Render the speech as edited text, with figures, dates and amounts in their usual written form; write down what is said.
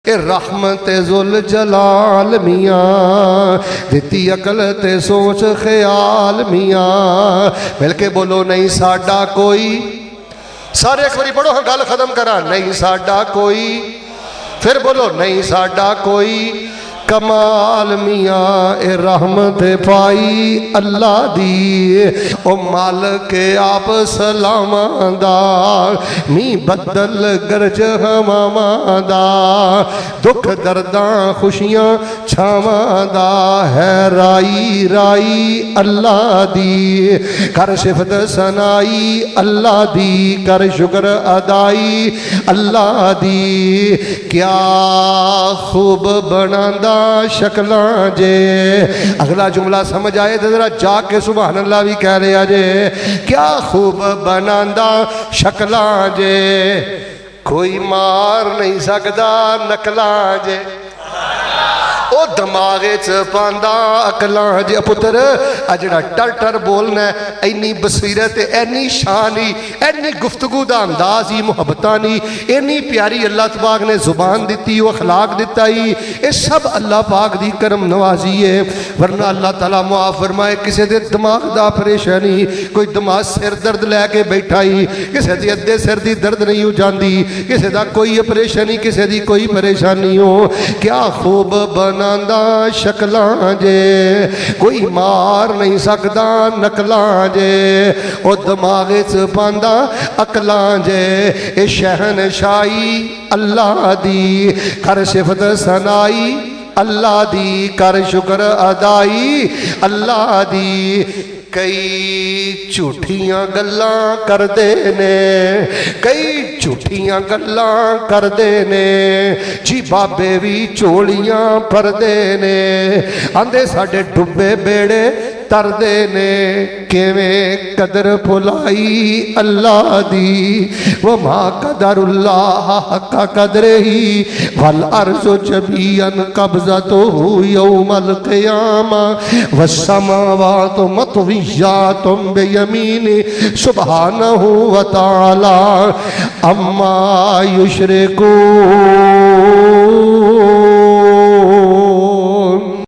ए रहमत जुल जलाल मियाँ दिती अकल ते सोच ख्याल मियाँ। मिलके बोलो नहीं साडा कोई, सारे एक बारी पढ़ो, हाँ गल खत्म करा। नहीं साडा कोई, फिर बोलो नहीं साडा कोई कमाल मियाँ। ए रहमत पाई अल्लाह दी ओ मालिक आप सलामांदा। मी बदल गरज हवामांदा दुख दर्दां खुशियां छावांदा है। राई राई अल्लाह दी कर सिफत सनाई अल्लाह दी कर शुक्र अदाई अल्लाह दी। क्या खूब बनांदा शक्लां जे। अगला जुमला समझ आए तो जरा जाके सुभान अल्लाह भी कह लिया जे। क्या खूब बनांदा शक्लां जे कोई मार नहीं सकदा नकलां जे। ओ दिमागे च पांदा अकलां जे। पुत्र आ जिहड़ा टर टर बोलना इन्नी बसीरत इन्नी शानी इन्नी गुफ्तगू दा अंदाज ही मुहब्बतां नी इन्नी प्यारी अल्लाह तबाक ने जुबान दी अखलाक दिता ही। ये सब अल्लाह पाक दी करम नवाजी है। वरना अल्लाह ताला मुआफ फरमाए किसी के दिमाग दा परेशानी कोई दिमाग सिर दर्द लैके बैठा ही किसी के अद्धे सिर दी दर्द नहीं हो जाती किसी का कोई ऑपरेशन ही किसी की कोई परेशानी हो। क्या खूब बनांदा शक्लां जे कोई मार नहीं सकदा नकलां जे। ओ दिमागे च पांदा अकलां जे। ए शहनशाही अल्लाह दी कर सिफत सनाई अल्लाह दी कर शुक्र अदाई अल्लाह दी। कई झूठियां गल्लां करदे ने कई झूठियां गल्लां करदे ने जी। बाबे भी झोलियां भरदे ने आंदे साडे डुबे बेड़े तरदे ने। किवें कदर भुलाई अल्लाह दी वो माँ कदरुल्लाह हक्का कदरे ही वल अर्ज़ु जमीअन कब्ज़तुहु यौमल क़ियामा वस्समावातु मतविय्यातुम बियमीनी सुब्हानहु व तआला अम्मा युशरिकून।